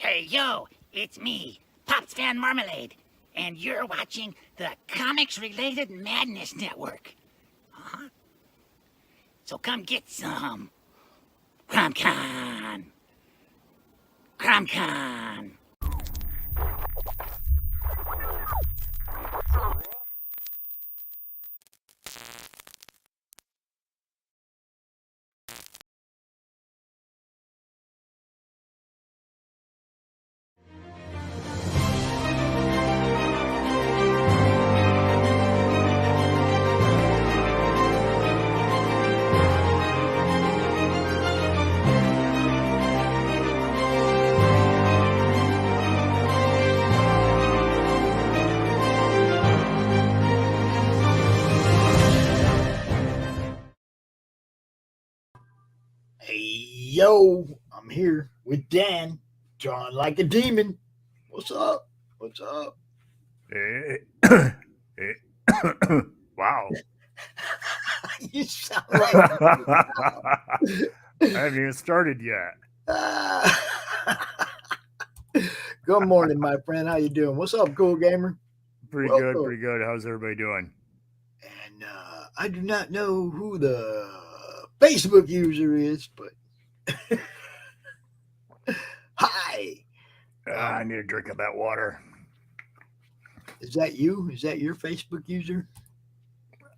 Hey, yo, it's me, Pops Van Marmalade, and you're watching the Comics-Related Madness Network. Uh-huh. So come get some. CromCon. CromCon. Yo, I'm here with Dan, drawn like a demon. What's up? What's up? Wow. You sound like I haven't even started yet. Good morning, my friend. How you doing? What's up, cool gamer? Pretty good. How's everybody doing? And I do not know who the Facebook user is, but hi. I need a drink of that water. Is that you? Is that your Facebook user?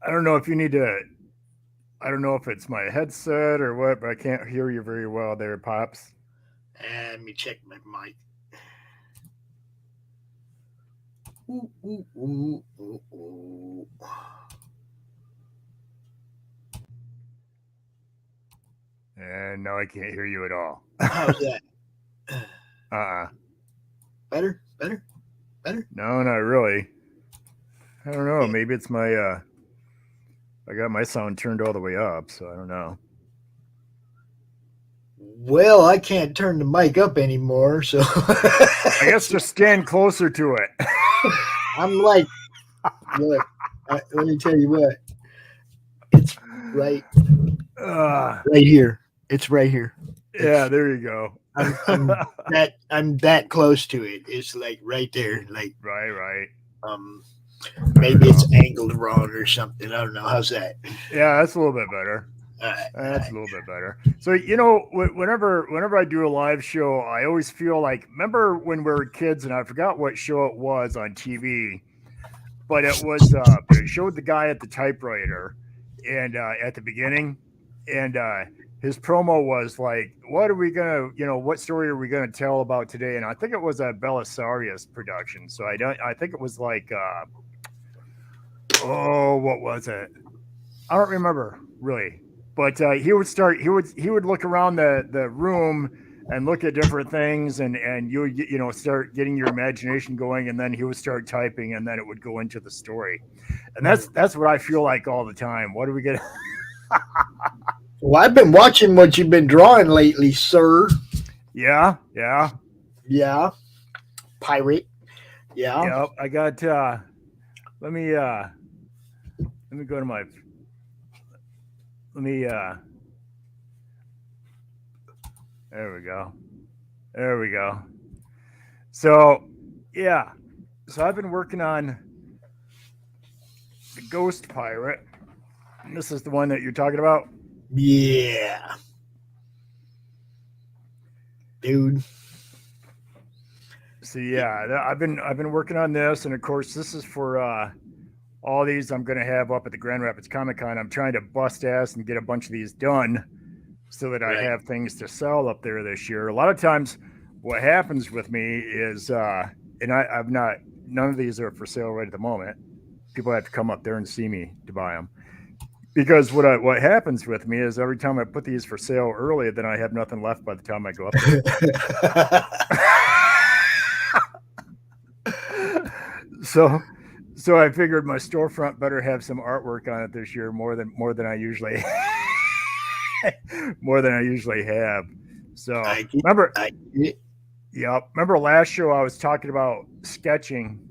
I don't know if you need to. I don't know if it's my headset or what, but I can't hear you very well there, Pops. Let me check my mic. Ooh, ooh, ooh, ooh, ooh. And no, I can't hear you at all. How's that? Better? No, not really. I don't know. Maybe it's my I got my sound turned all the way up, so I don't know. Well, I can't turn the mic up anymore, so I guess just stand closer to it. I'm like, look, let me tell you what. It's right here. It's right here. Yeah, there you go. I'm that close to it. It's like right there. Like right. Maybe it's angled wrong or something. I don't know. How's that? Yeah, that's a little bit better. That's a little bit better. So whenever I do a live show, I always feel like, remember when we were kids, and I forgot what show it was on TV, but it was it showed the guy at the typewriter, and at the beginning, and his promo was like, what are we gonna, what story are we gonna tell about today? And I think it was a Belisarius production. So I think it was like what was it? I don't remember really, but he would look around the room and look at different things, and you start getting your imagination going, and then he would start typing, and then it would go into the story, and that's what I feel like all the time. What do we get? Well, I've been watching what you've been drawing lately, sir. Yeah. Pirate. Yeah. Yep. I got. Let me go to my. Let me. There we go. So, yeah. So I've been working on the Ghost Pirate. And this is the one that you're talking about? Yeah. Dude. So yeah, I've been working on this, and of course this is for all these I'm going to have up at the Grand Rapids Comic Con. I'm trying to bust ass and get a bunch of these done so that I have things to sell up there this year. A lot of times what happens with me is, and I've not, none of these are for sale right at the moment. People have to come up there and see me to buy them. Because what happens with me is every time I put these for sale early, then I have nothing left by the time I go up there. So I figured my storefront better have some artwork on it this year, more than I usually have. So remember last show I was talking about sketching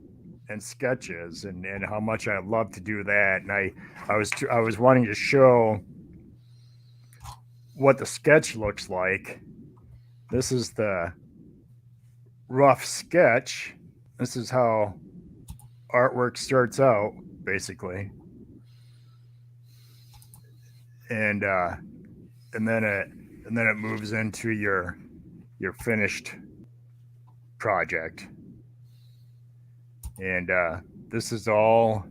and sketches and how much I love to do that, and I was wanting to show what the sketch looks like. This is the rough sketch. This is how artwork starts out, basically, and then it moves into your finished project. And this is all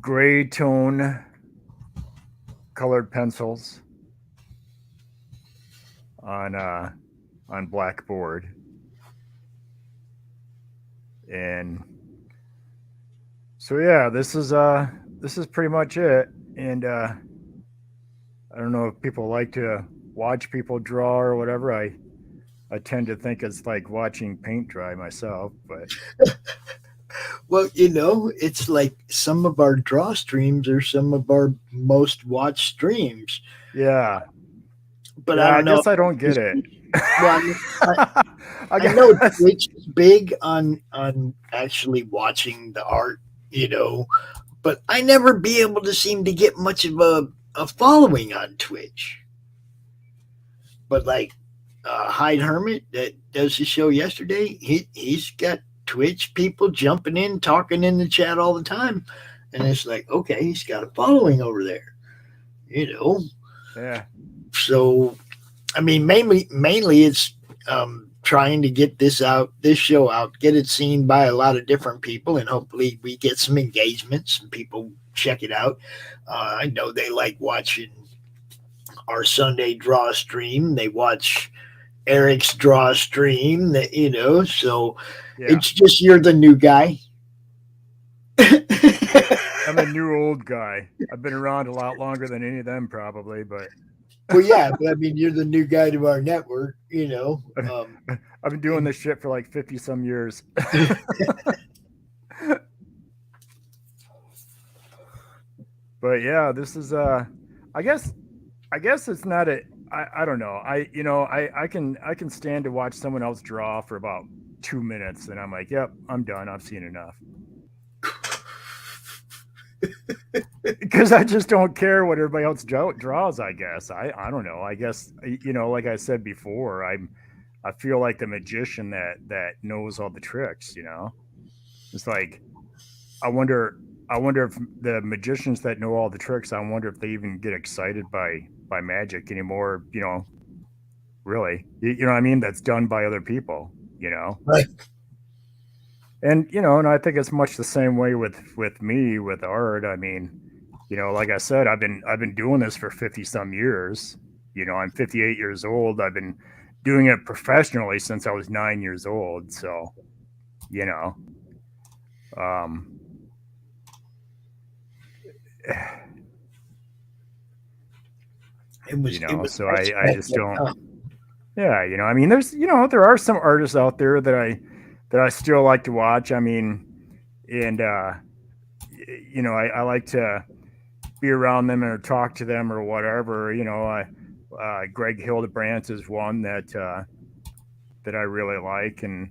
gray tone colored pencils on blackboard. And so yeah, this is pretty much it. And I don't know if people like to watch people draw or whatever. I tend to think it's like watching paint dry myself, but Well, it's like some of our draw streams are some of our most watched streams. yeah. But Yeah, I don't know. guess I don't get it. Well, I know Twitch is big on actually watching the art, but I never be able to seem to get much of a following on Twitch. But like Hyde Hermit that does the show yesterday, he's got Twitch people jumping in, talking in the chat all the time, and it's like, okay, he's got a following over there, Yeah. So, I mean, mainly it's trying to get this show out, get it seen by a lot of different people, and hopefully we get some engagements and people check it out. I know they like watching our Sunday draw stream. They watch Eric's draw stream, so Yeah. it's just you're the new guy. I'm a new old guy. I've been around a lot longer than any of them probably, but Well, yeah, but I mean, you're the new guy to our network, I've been doing this shit for like 50 some years. But yeah, this is I guess it's not I don't know. I can stand to watch someone else draw for about 2 minutes and I'm like, yep, I'm done. I've seen enough. Because I just don't care what everybody else draws, I guess. I don't know. I guess, like I said before, I feel like the magician that knows all the tricks, It's like, I wonder if the magicians that know all the tricks, I wonder if they even get excited by magic anymore, really. You know what I mean? That's done by other people, Right. And, and I think it's much the same way with me, with art. I mean, like I said, I've been doing this for 50 some years. I'm 58 years old. I've been doing it professionally since I was 9 years old. So, It was so I just don't, yeah, I mean, there's, there are some artists out there that I still like to watch. I mean, and, I like to be around them or talk to them or whatever, Greg Hildebrandt is one that I really like and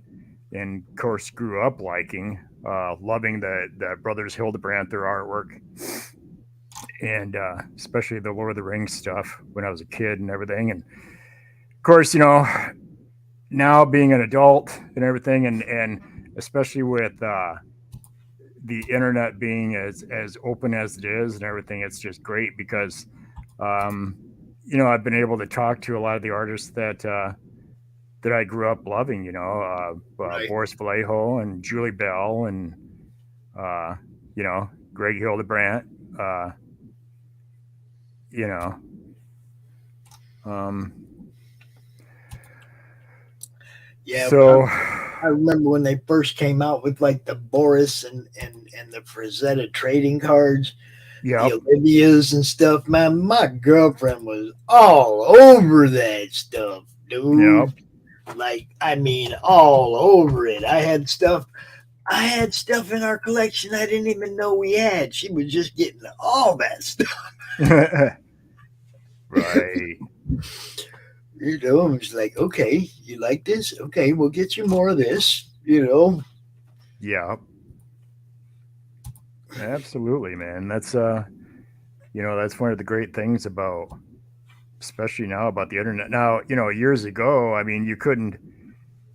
of course grew up liking, loving the brothers Hildebrandt, their artwork, and especially the Lord of the Rings stuff when I was a kid and everything. And of course, now being an adult and everything, and especially with the internet being as open as it is and everything, it's just great because I've been able to talk to a lot of the artists that I grew up loving, Right. Boris Vallejo and Julie Bell and Greg Hildebrandt, Yeah. So I remember when they first came out with like the Boris and the Frazetta trading cards, yeah, the Olivias and stuff. Man, my girlfriend was all over that stuff, dude. Yep. Like, I mean, all over it. I had stuff in our collection I didn't even know we had. She was just getting all that stuff. Right. It was like, okay, you like this? Okay, we'll get you more of this, Yeah. Absolutely, man. That's that's one of the great things about, especially now, about the internet. Now, years ago, I mean, you couldn't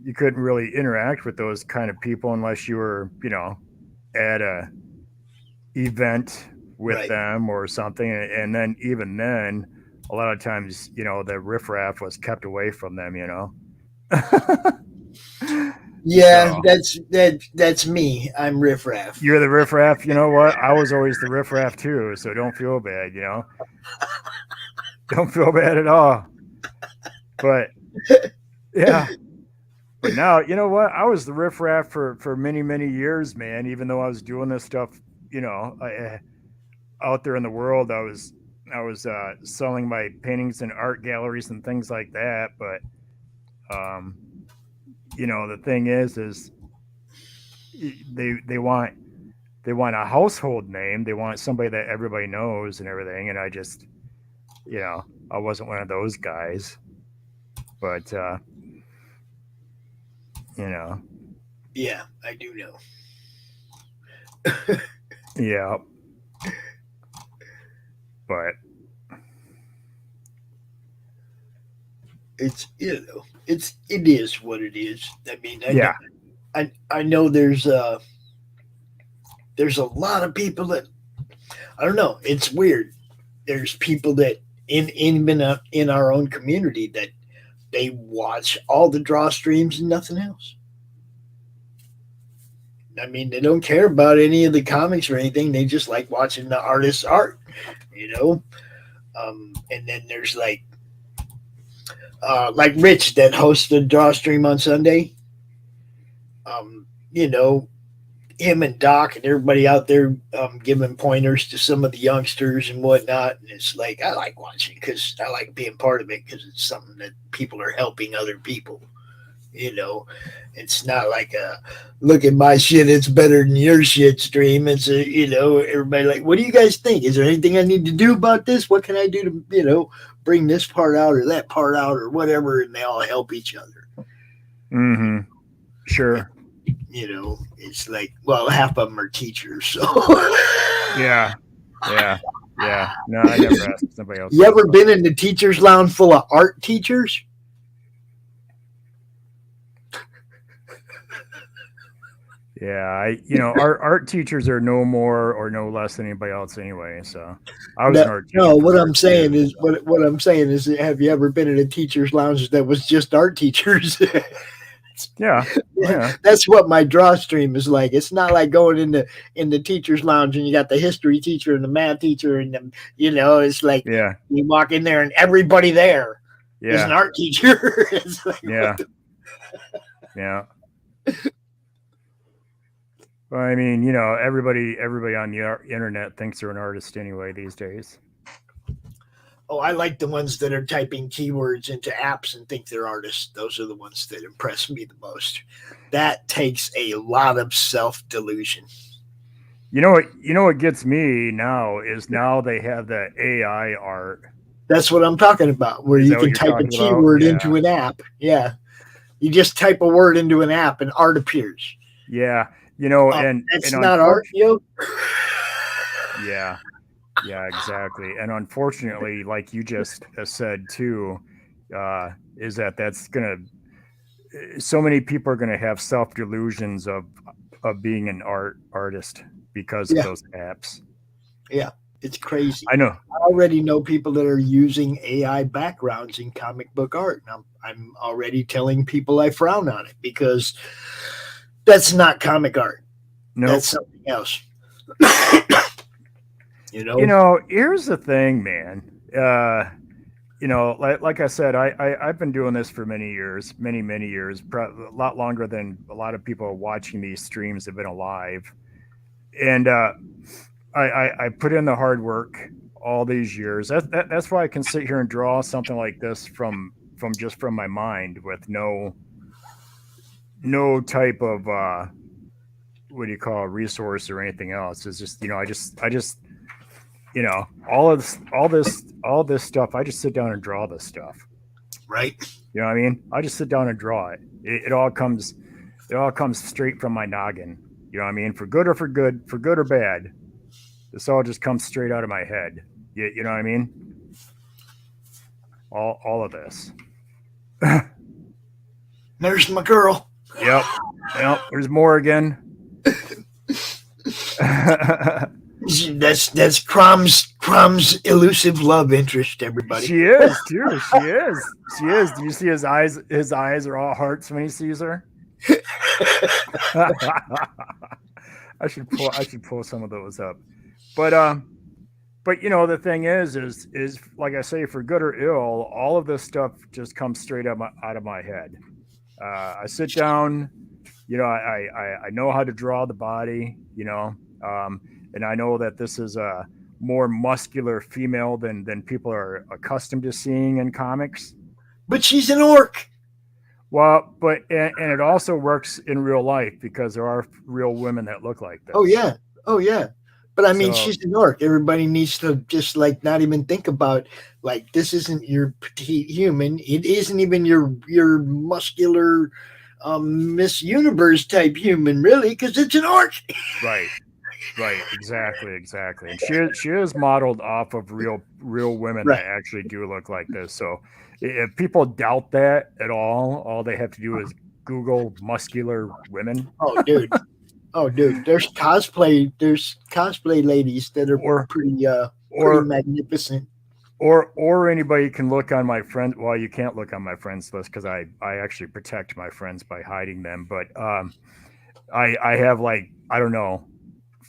you couldn't really interact with those kind of people unless you were, at a event with Right. them or something. And then even then, a lot of times, the riffraff was kept away from them, Yeah, So that's me. I'm riffraff. you're the riffraff. You know what? I was always the riffraff too. So don't feel bad, Don't feel bad at all. But yeah. But now, you know what? I was the riffraff for many, many years, man. Even though I was doing this stuff, out there in the world, I was selling my paintings in art galleries and things like that. But the thing is they want a household name. They want somebody that everybody knows and everything. And I just, I wasn't one of those guys. But Yeah, I do know. yeah. But It's it is what it is. I mean, yeah, I know there's a lot of people that I don't know. It's weird. There's people that in our own community that they watch all the draw streams and nothing else. I mean, they don't care about any of the comics or anything. They just like watching the artist's art, And then there's like Rich that hosts the draw stream on Sunday. Him and Doc and everybody out there giving pointers to some of the youngsters and whatnot. And it's like, I like watching because I like being part of it because it's something that people are helping other people. It's not like a look at my shit, it's better than your shit stream. It's everybody like, what do you guys think? Is there anything I need to do about this? What can I do to, bring this part out or that part out or whatever? And they all help each other. mm-hmm. Sure. It's like, well, half of them are teachers. So Yeah. No, I never asked somebody else. You ever been in the teacher's lounge full of art teachers? Yeah, our art teachers are no more or no less than anybody else anyway. So I was an art teacher. No, what I'm saying is, have you ever been in a teacher's lounge that was just art teachers? Yeah. That's what my draw stream is like. It's not like going in the teacher's lounge and you got the history teacher and the math teacher and them. It's like you walk in there and everybody there is an art teacher. It's like, yeah. Well, I mean, everybody on the internet thinks they're an artist anyway these days. Oh, I like the ones that are typing keywords into apps and think they're artists. Those are the ones that impress me the most. That takes a lot of self-delusion. You know what gets me now is now they have the AI art. That's what I'm talking about, where you can type a keyword into an app. Yeah. You just type a word into an app and art appears. Yeah. And that's not art, Yeah. Yeah, exactly. And unfortunately, like you just said too, is that's so many people are gonna have self-delusions of being an artist because of those apps. Yeah, it's crazy. I know. I already know people that are using AI backgrounds in comic book art. And I'm already telling people I frown on it because that's not comic art. No, that's something else. Here's the thing, man. Like I said, I've been doing this for many years, a lot longer than a lot of people watching these streams have been alive. And I put in the hard work all these years. That's why I can sit here and draw something like this from my mind with no type of what do you call a resource or anything else. It's just I just all this stuff. I just sit down and draw this stuff. Right. You know what I mean? I just sit down and draw it. It all comes straight from my noggin. You know what I mean? For good or bad. This all just comes straight out of my head. You know what I mean? All of this. There's my girl. Yep. There's more again. That's Crom's elusive love interest, everybody. She is too. She is. Do you see his eyes? His eyes are all hearts when he sees her. I should pull some of those up. But you know, the thing is like I say, for good or ill, all of this stuff just comes straight out of my head. I sit down, you know, I know how to draw the body, you know, and I know that this is a more muscular female than people are accustomed to seeing in comics. But she's an orc. Well, and it also works in real life because there are real women that look like this. Oh yeah. But I mean, she's an orc. Everybody needs to just like not even think about like this isn't your petite human. It isn't even your muscular Miss Universe type human, really, because it's an orc. Right. Exactly. And she is modeled off of real women that actually do look like this. So if people doubt that at all they have to do is Google muscular women. Oh, dude, there's cosplay ladies that are pretty magnificent. Or anybody can look on my friend. Well, you can't look on my friends list because I actually protect my friends by hiding them. But I have like, I don't know,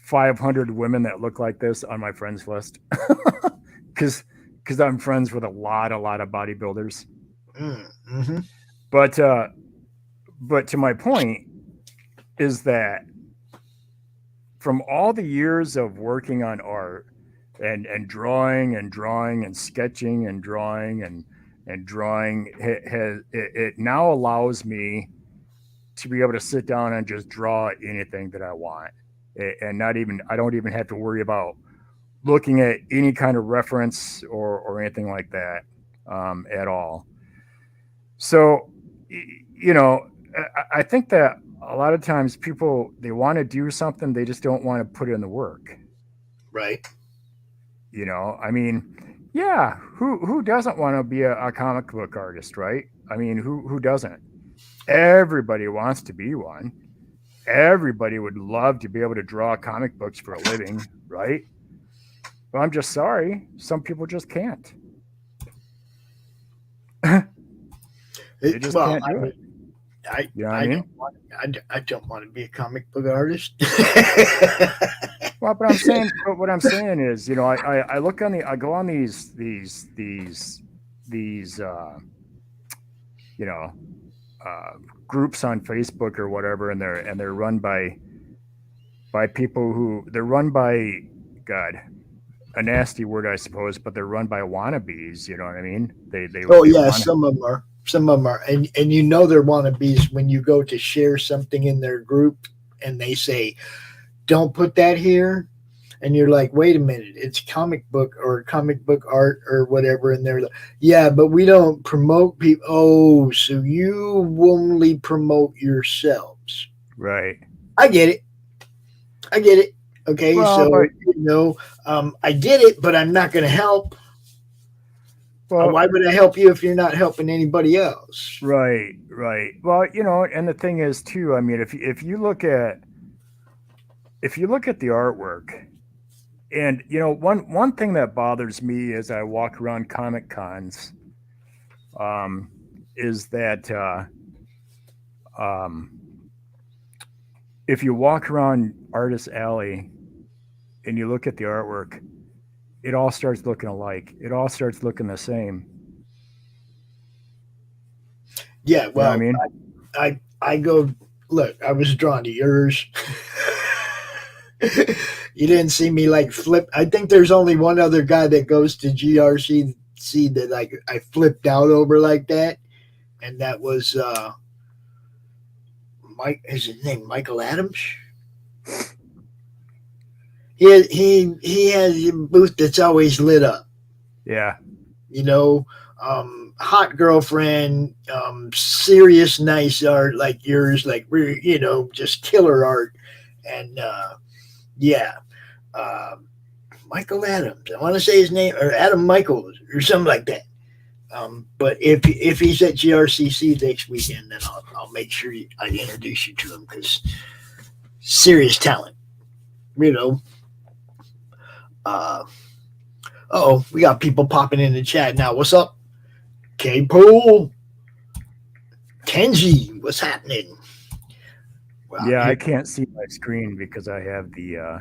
500 women that look like this on my friends list because I'm friends with a lot of bodybuilders. Mm-hmm. But to my point is that from all the years of working on art and drawing and sketching and drawing and drawing, it now allows me to be able to sit down and just draw anything that I want. And I don't even have to worry about looking at any kind of reference or anything like that at all. So, you know, I think that a lot of times people, they want to do something, they just don't want to put in the work. Right. You know, I mean, yeah, who doesn't want to be a comic book artist, right? I mean, who doesn't? Everybody wants to be one. Everybody would love to be able to draw comic books for a living, right? But I'm just sorry, some people just can't. They just can't do it. I don't want to be a comic book artist. Well, but what I'm saying is, you know, I look on I go on these you know, groups on Facebook or whatever, and they're run by people they're run by, God, a nasty word, I suppose, but they're run by wannabes. You know what I mean? Some of them are, and you know they're wannabes when you go to share something in their group and they say, "Don't put that here," and you're like, "Wait a minute, it's comic book or comic book art or whatever," and they're like, "Yeah, but we don't promote people." Oh, so you only promote yourselves, right? I get it. Okay, well, so you know, I get it, but I'm not going to help. Well, why would I help you if you're not helping anybody else? Right. Well, you know, and the thing is too, I mean, if you look at the artwork, and you know, one thing that bothers me as I walk around comic cons, is that if you walk around Artist Alley and you look at the artwork, it all starts looking alike. It all starts looking the same. Yeah, well, you know what I mean, I go, look, I was drawn to yours. You didn't see me like flip. I think there's only one other guy that goes to GRC that I flipped out over like that, and that was Mike. Is his name Michael Adams? He has a booth that's always lit up. Yeah. You know, hot girlfriend, serious, nice art like yours, like we're, you know, just killer art. And Michael Adams. I want to say his name, or Adam Michaels or something like that. But if he's at GRCC next weekend, then I'll make sure I introduce you to him, because serious talent, you know. Oh, we got people popping in the chat now. What's up, K-Pool? Kenji, what's happening? Well, yeah, I can't see my screen because I have the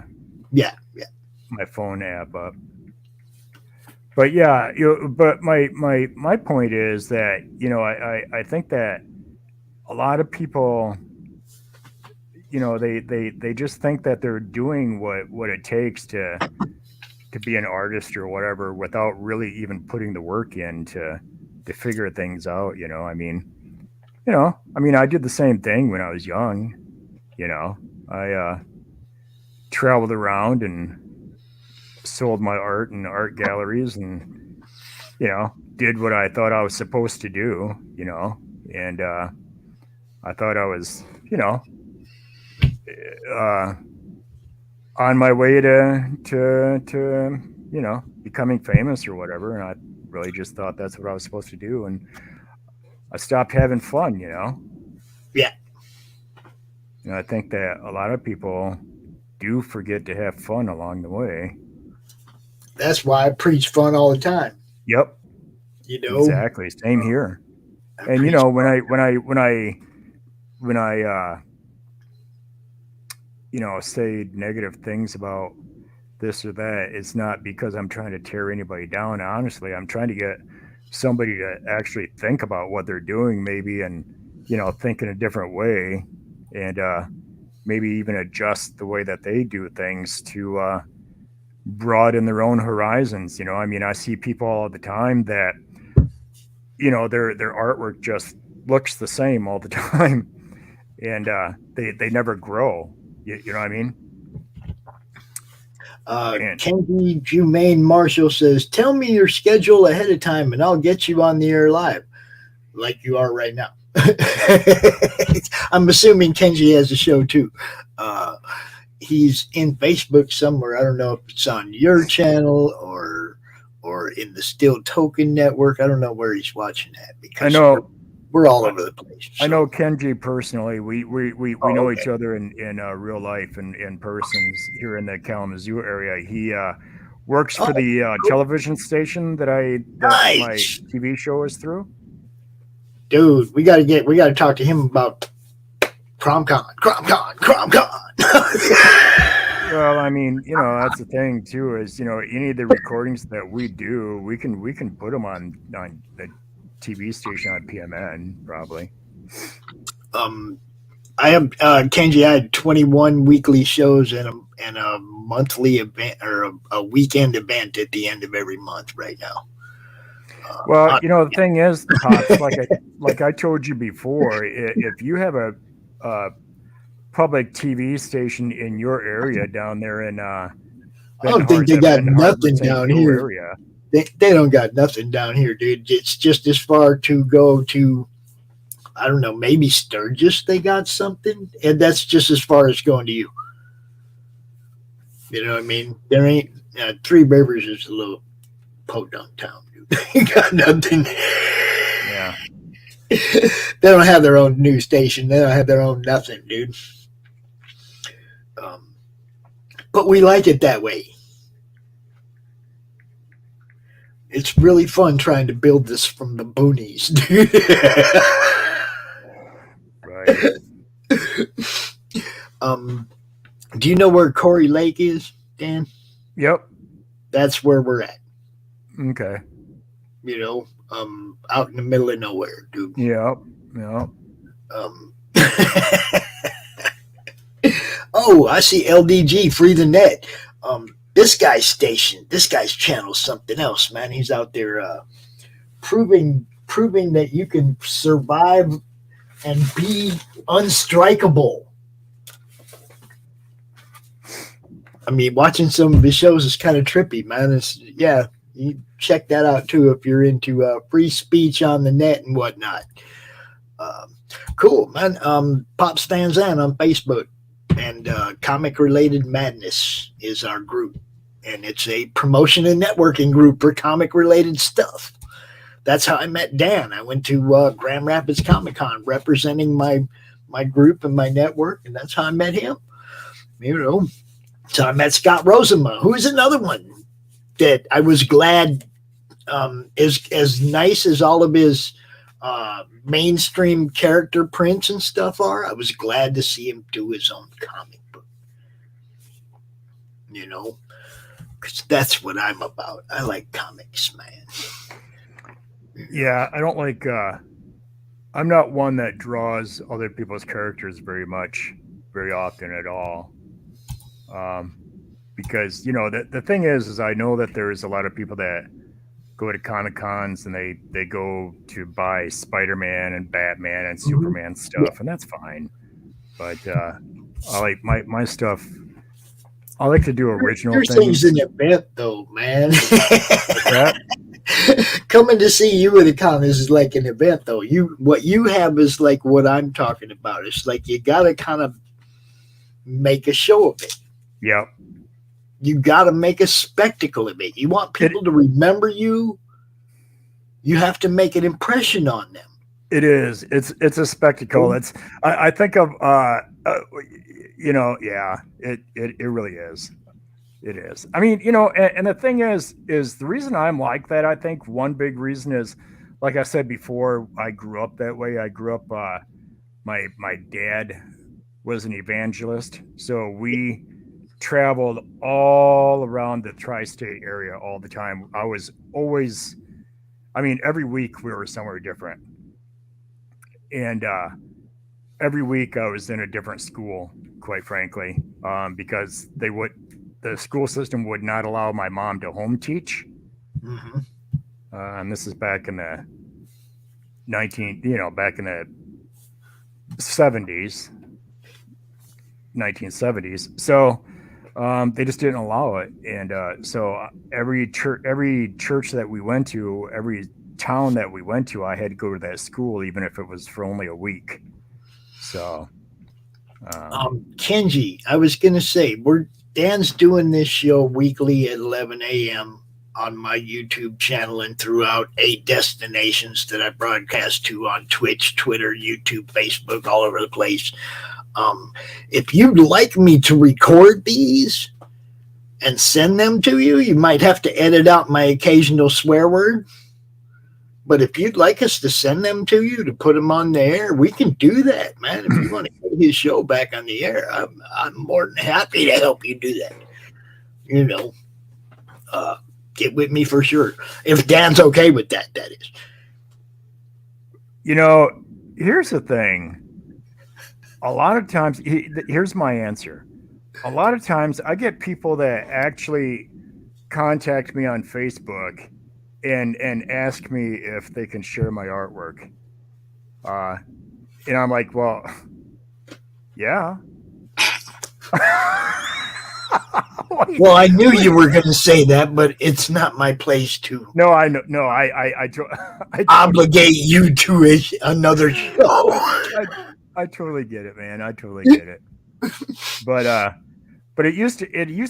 my phone app up. But yeah, but my point is that, I think that a lot of people, they just think that they're doing what it takes to be an artist or whatever without really even putting the work in to figure things out. I did the same thing when I was young. I traveled around and sold my art in art galleries, and did what I thought I was supposed to do, and I thought I was on my way to becoming famous or whatever, and I really just thought that's what I was supposed to do, and I stopped having fun. Yeah. And I think that a lot of people do forget to have fun along the way. That's why I preach fun all the time. Yep. Exactly. Same here. And when I say negative things about this or that, it's not because I'm trying to tear anybody down. Honestly, I'm trying to get somebody to actually think about what they're doing, maybe, and think in a different way, and maybe even adjust the way that they do things to broaden their own horizons. I see people all the time that their artwork just looks the same all the time, and they never grow. You know what I mean? Kenji Humane Marshall says, tell me your schedule ahead of time and I'll get you on the air live, like you are right now. I'm assuming Kenji has a show too. He's in Facebook somewhere. I don't know if it's on your channel or in the Still Token Network. I don't know where he's watching that, because I know we're all over the place. So. I know Kenji personally. We know each other in real life and in persons here in the Kalamazoo area. He works for the television station that my TV show is through. Dude, we got to talk to him about CromCon. Well, that's the thing too, is any of the recordings that we do, we can put them on the TV station on PMN probably. I have Kenji. I had 21 weekly shows and a monthly event, or a weekend event at the end of every month right now. Well, the thing is, Pops, like I told you before, if you have a public TV station in your area down there in I don't think they got nothing down here. Area. They don't got nothing down here, dude. It's just as far to go to, I don't know, maybe Sturgis. They got something, and that's just as far as going to you. You know what I mean? There ain't Three Rivers is a little podunk town, dude. They got nothing. Yeah. They don't have their own news station. They don't have their own nothing, dude. But we like it that way. It's really fun trying to build this from the boonies, dude. Right. Do you know where Corey Lake is, Dan? Yep. That's where we're at. Okay. Out in the middle of nowhere, dude. Yep. Oh, I see LDG, Free the Net. This guy's channel, something else, man. He's out there proving that you can survive and be unstrikeable. Watching some of his shows is kind of trippy, man. You check that out too if you're into free speech on the net and whatnot. Cool, man. Pops Van Zandt on Facebook. And Comic Related Madness is our group. And it's a promotion and networking group for comic related stuff. that's how I met Dan. I went to Grand Rapids Comic Con representing my group and my network, and that's how I met him. You know, so I met Scott Rosenma, who is another one that I was glad, as nice as all of his mainstream character prints and stuff are. I was glad to see him do his own comic book. You know, because that's what I'm about. I like comics, man. Yeah, I don't like. I'm not one that draws other people's characters very often at all. Because the thing is I know that there's a lot of people that go to Comic Cons and they go to buy Spider-Man and Batman and Superman stuff, and that's fine. But I like my stuff. I like to do original your things. Thing's an event, though, man. Coming to see you at a con is like an event, though. What you have is like what I'm talking about. It's like you got to kind of make a show of it. Yep. You got to make a spectacle of it. You want people to remember you. You have to make an impression on them. It is. It's a spectacle. It's. I think of. Yeah. It really is. It is. I mean, and the thing is the reason I'm like that. I think one big reason is, like I said before, I grew up that way. I grew up. My dad was an evangelist, so we traveled all around the tri-state area all the time. I was always, every week we were somewhere different. And every week I was in a different school, quite frankly, because the school system would not allow my mom to home teach. Mm-hmm. And this is back in the back in the 1970s. So they just didn't allow it. And so every church that we went to, every town that we went to, I had to go to that school, even if it was for only a week. So Kenji, I was going to say, Dan's doing this show weekly at 11 a.m. on my YouTube channel and throughout 8 destinations that I broadcast to on Twitch, Twitter, YouTube, Facebook, all over the place. If you'd like me to record these and send them to you, you might have to edit out my occasional swear word. But if you'd like us to send them to you to put them on the air, we can do that, man. If you want to get his show back on the air, I'm more than happy to help you do that. Get with me for sure. If Dan's okay with that is. Here's the thing. A lot of times, here's my answer. A lot of times I get people that actually contact me on Facebook and ask me if they can share my artwork. And I'm like, well, yeah. Well, I knew you were going to say that, but it's not my place to. No, I know. No, I obligate you to another show. I totally get it, man. I totally get it. But it used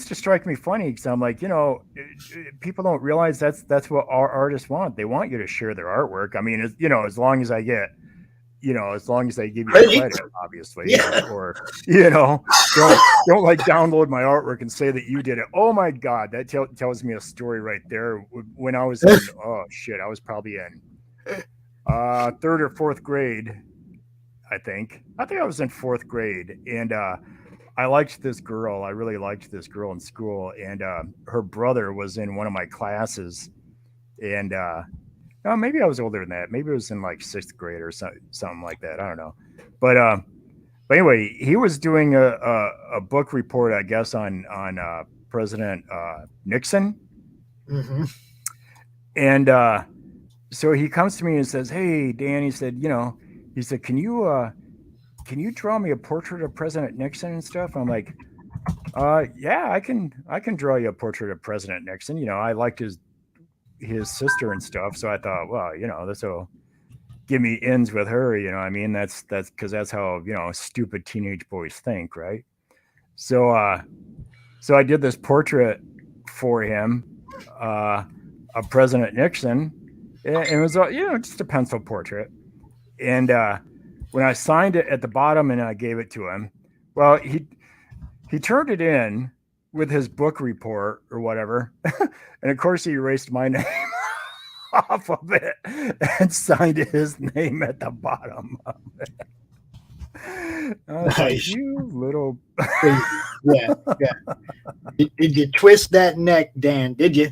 to strike me funny because I'm like, people don't realize that's what our artists want. They want you to share their artwork. As long as I get, as long as they give you credit, obviously, yeah. Or don't like download my artwork and say that you did it. Oh my God, that tells me a story right there. When I was in, I was probably in 3rd or 4th grade. I think I was in 4th grade, and I liked this girl. I really liked this girl in school, and her brother was in one of my classes, and maybe I was older than that. Maybe it was in like 6th grade or something like that. I don't know, but anyway, he was doing a book report, I guess, on President Nixon, mm-hmm. And so he comes to me and says, "Hey, Dan," he said, "Can you draw me a portrait of President Nixon and stuff?" I'm like, yeah, I can draw you a portrait of President Nixon. I liked his sister and stuff. So I thought, well, this will give me ends with her. That's because that's how, stupid teenage boys think. Right. So I did this portrait for him, of President Nixon. it was just a pencil portrait. And when I signed it at the bottom and I gave it to him, well, he turned it in with his book report or whatever, and of course he erased my name off of it and signed his name at the bottom of it. I was like, you little yeah. Did you twist that neck, Dan? Did you?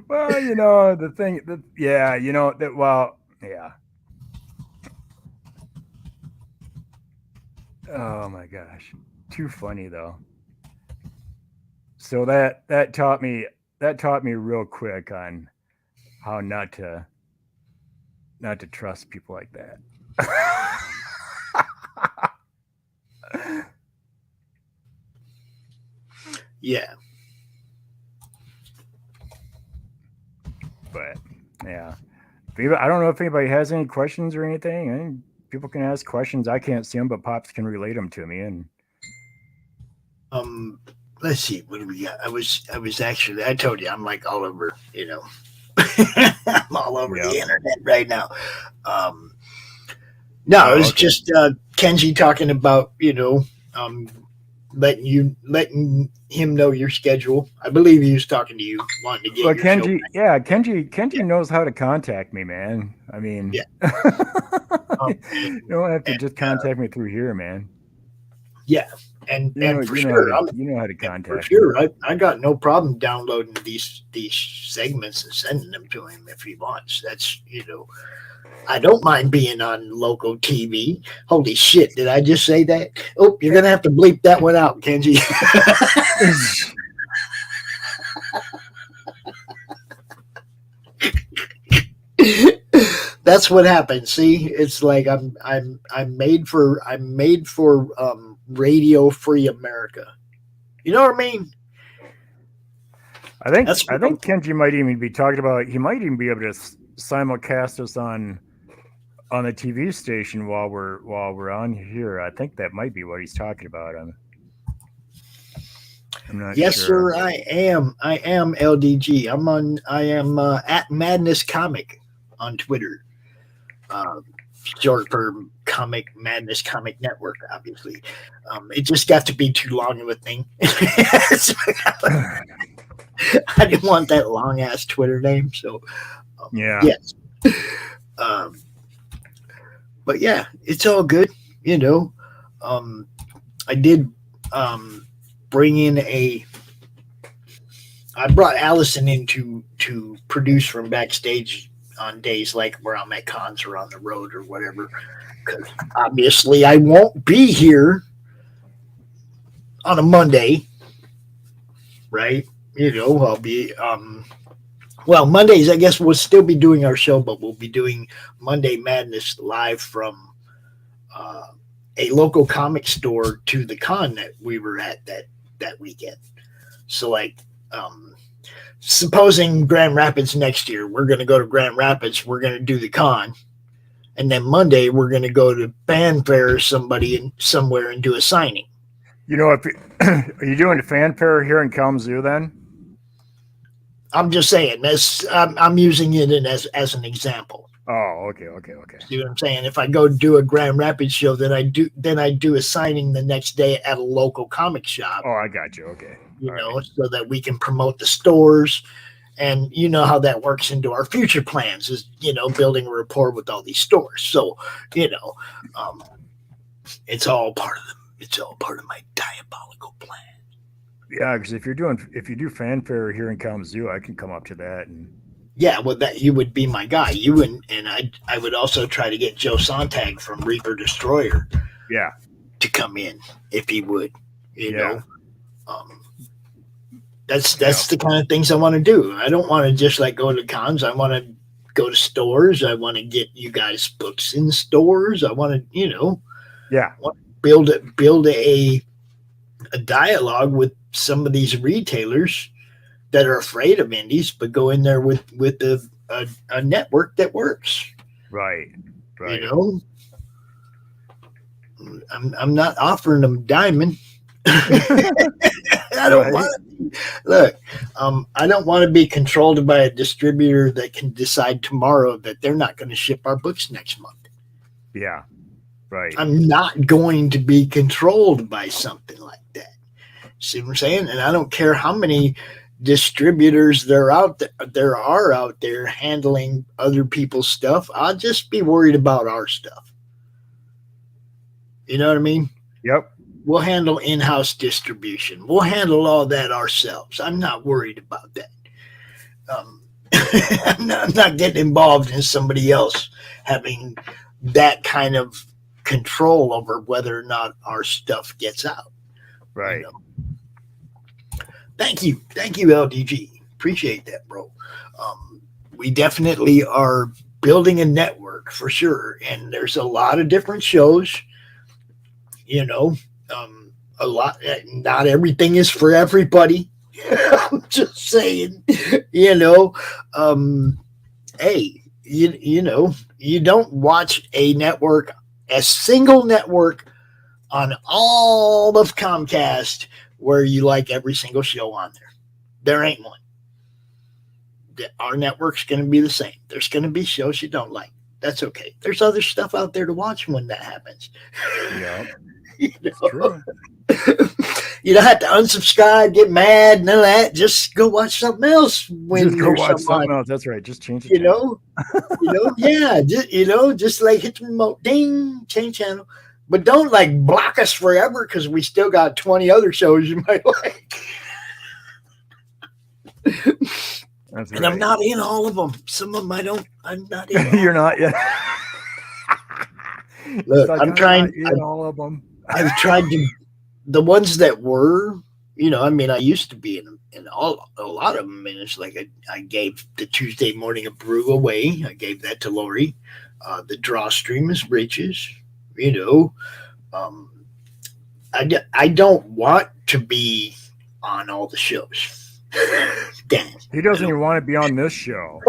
Well, the thing that yeah. Oh my gosh, too funny though. So that taught me real quick on how not to trust people like that. Yeah. But yeah, I don't know if anybody has any questions or anything. I mean, people can ask questions. I can't see them, but Pops can relate them to me. And let's see, what do we got? I was actually, I told you, I'm like all over, I'm all over the internet right now. No, it was just Kenji talking about, letting him know your schedule. I believe he was talking to you, wanting to get your Kenji, show. yeah, Kenji knows how to contact me, man. I mean, yeah. You don't have to just contact me through here, man. Yeah, and for sure, you know how to contact. For sure, I got no problem downloading these segments and sending them to him if he wants. That's I don't mind being on local TV. Holy shit, did I just say that? Oh, you're gonna have to bleep that one out, Kenji. That's what happens. See, it's like I'm made for Radio Free America. You know what I mean? I think Kenji might even be talking about. He might even be able to simulcast us on the TV station while we're on here. I think that might be what he's talking about. I'm not sure. Yes, sir. I am LDG. I am at Madness Comic on Twitter. Short for Comic Madness Comic Network, obviously. It just got to be too long of a thing. I didn't want that long ass Twitter name, so yeah. Yes. But yeah, it's all good, I did bring in I brought Alison in to produce from backstage on days like where I'm at cons or on the road or whatever, because obviously I won't be here on a Monday, right? I'll be Mondays, I guess we'll still be doing our show, but we'll be doing Monday Madness live from a local comic store to the con that we were at that weekend. So supposing Grand Rapids next year, we're going to go to Grand Rapids, we're going to do the con, and then Monday we're going to go to Fanfare somewhere and do a signing. Are you doing the Fanfare here in Kalamazoo then? I'm just saying, I'm using it as an example. Oh, okay. See what I'm saying? If I go do a Grand Rapids show, then I do a signing the next day at a local comic shop. Oh, I got you. Okay. So that we can promote the stores, and how that works into our future plans is building a rapport with all these stores. So it's all part of my diabolical plan. Yeah, because if you do Fanfare here in Kalamazoo, I can come up to that and. Yeah, well, that you would be my guy. You and I would also try to get Joe Sontag from Reaper Destroyer. Yeah. To come in if he would. That's the kind of things I want to do. I don't want to just go to cons. I want to go to stores. I want to get you guys books in stores. I want to, build a dialogue with some of these retailers that are afraid of indies, but go in there with a network that works. Right. I'm not offering them diamond. I don't want it. Look, I don't want to be controlled by a distributor that can decide tomorrow that they're not going to ship our books next month. Yeah, right. I'm not going to be controlled by something like that. See what I'm saying? And I don't care how many distributors there are out there handling other people's stuff. I'll just be worried about our stuff. You know what I mean? Yep. We'll handle in-house distribution. We'll handle all that ourselves. I'm not worried about that. I'm not getting involved in somebody else having that kind of control over whether or not our stuff gets out. Right. You know? Thank you, LDG. Appreciate that, bro. We definitely are building a network for sure, and there's a lot of different shows. You know, a lot. Not everything is for everybody. I'm just saying. You know, hey, you know, you don't watch a single network on all of Comcast where you like every single show on there. There ain't one. Our network's going to be the same. There's going to be shows you don't like. That's okay. There's other stuff out there to watch when that happens. Yeah. You know? It's true. You don't have to unsubscribe, get mad, none of that. Just go watch something else when Just go watch something else. That's right. Just change it. You know, yeah. Just like hit the remote, ding, change channel. But don't like block us forever because we still got 20 other shows you might like. That's And right. I'm not in all of them. Some of them I'm not in. You're not yet. Look, like, I'm trying. all of them. I've tried to. The ones that were, you know, I mean, I used to be in a lot of them, and it's like I gave the Tuesday morning of brew away. I gave that to Laurie. The draw stream is Riches. You know, I don't want to be on all the shows. Damn. He doesn't even want to be on this show.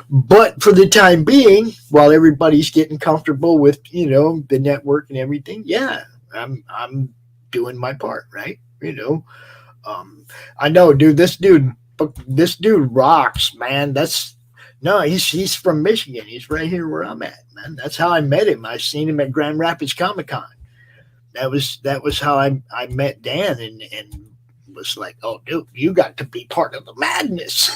But for the time being, while everybody's getting comfortable with, you know, the network and everything, yeah, I'm doing my part, right? You know, I know, dude. This dude rocks, man. He's from Michigan. He's right here where I'm at, man. That's how I met him. I seen him at Grand Rapids Comic Con. That was how I met Dan and was like, oh, dude, you got to be part of the madness.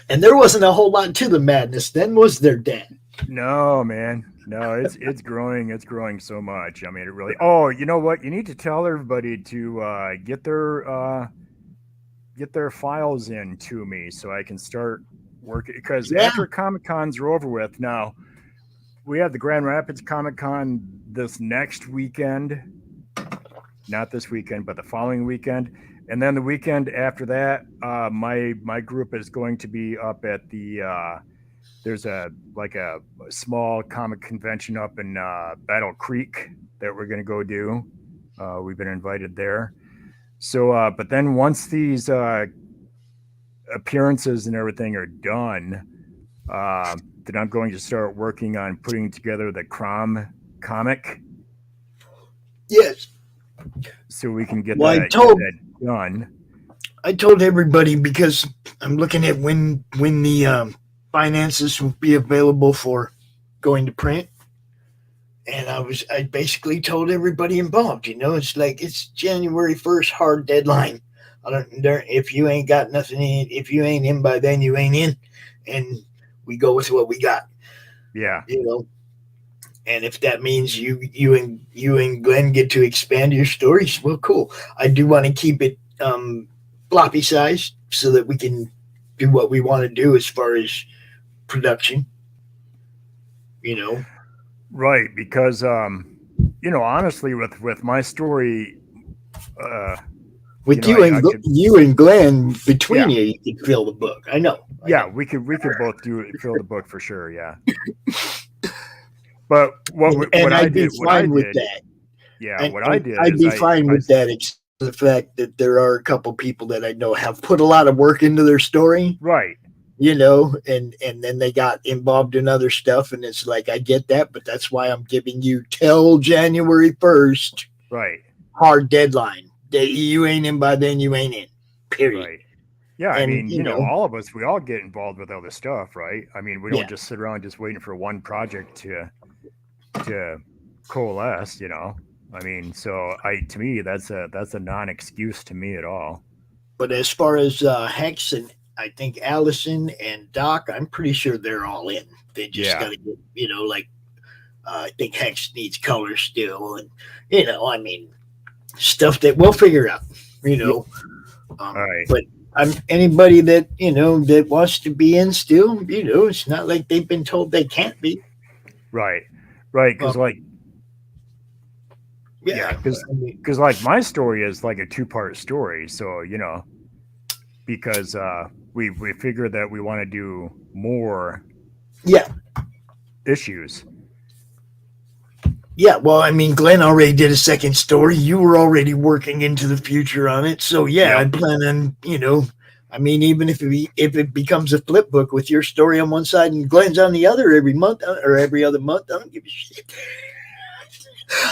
And there wasn't a whole lot to the madness then, was there, Dan? No, man. No, it's growing. It's growing so much. I mean, it really. Oh, you know what? You need to tell everybody to get their files in to me so I can start working. Because after Comic Cons are over with, now we have the Grand Rapids Comic Con this next weekend. Not this weekend, but the following weekend. And then the weekend after that, my group is going to be up at the there's a small comic convention up in Battle Creek that we're going to go do. We've been invited there. So, but then once these appearances and everything are done, then I'm going to start working on putting together the Crom comic. Yes. So we can get that done. I told everybody because I'm looking at when the finances will be available for going to print. And I basically told everybody involved, you know, it's like it's January 1st, hard deadline. If you ain't got nothing in, if you ain't in by then, you ain't in. And we go with what we got. Yeah. You know. And if that means you and Glenn get to expand your stories, well, cool. I do want to keep it floppy sized so that we can do what we want to do as far as production. You know, right? Because you know, honestly, with my story, with you and Glenn between you could fill the book. I know. We could both fill the book for sure. Yeah. But I'd be fine with that. I'd be fine with that, except the fact that there are a couple people that I know have put a lot of work into their story. Right. you know, and then they got involved in other stuff, and it's like, I get that, but that's why I'm giving you till January 1st. Right. Hard deadline. You ain't in by then, you ain't in. Period. Right. Yeah, And, I mean, you know, all of us, we all get involved with other stuff, right? I mean, we don't just sit around just waiting for one project to coalesce, you know. I mean, so to me, that's a non-excuse to me at all. But as far as Hex and I think Allison and Doc, I'm pretty sure they're all in. They just got to get, you know, like I think Hex needs color still, and you know, I mean, stuff that we'll figure out, you know. All right. But anybody that, you know, that wants to be in still, you know, it's not like they've been told they can't be. Right. Because because like my story is like a 2-part story, so you know, because we figured that we want to do more issues. Yeah, well, I mean, Glenn already did a second story. You were already working into the future on it, so I plan on, you know, I mean, even if it becomes a flip book with your story on one side and Glenn's on the other every month or every other month, I don't give a shit.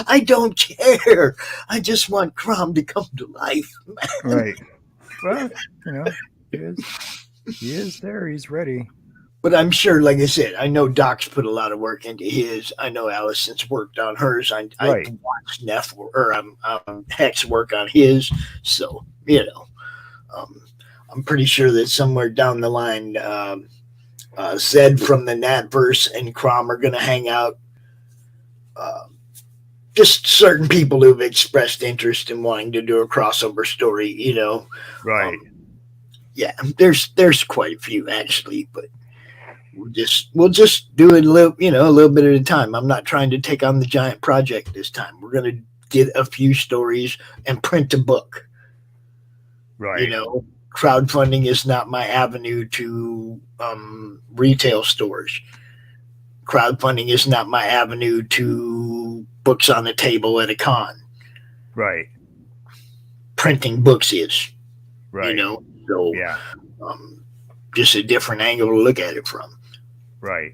I don't care. I just want Crom to come to life, man. Right. Well, you know, he is there. He's ready. But I'm sure, like I said, I know Doc's put a lot of work into his. I know Allison's worked on hers. I watched Neff or Hex work on his. So, you know, I'm pretty sure that somewhere down the line, Zed from the Natverse and Crom are going to hang out. Just certain people who've expressed interest in wanting to do a crossover story, you know. Right. There's quite a few actually, but we'll just do it a little bit at a time. I'm not trying to take on the giant project this time. We're going to get a few stories and print a book. Right. You know, crowdfunding is not my avenue to retail stores. Crowdfunding is not my avenue to books on the table at a con. Right. Printing books is. Right. You know, so just a different angle to look at it from. Right.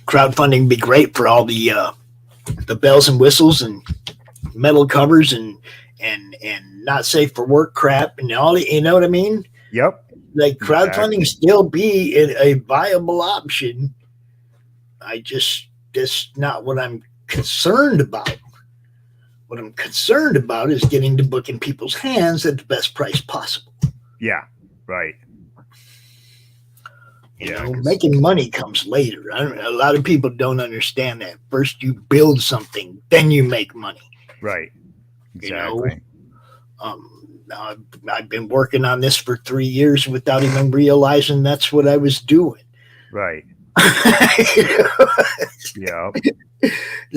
Crowdfunding would be great for all the bells and whistles and metal covers and not safe for work crap and all, you know what I mean? Yep. Like crowdfunding still be a viable option. That's not what I'm concerned about. What I'm concerned about is getting the book in people's hands at the best price possible. Yeah. Right. You know, making money comes later. A lot of people don't understand that. First, you build something, then you make money. Right. Exactly. You know, I've been working on this for 3 years without even realizing that's what I was doing. Right. Yeah.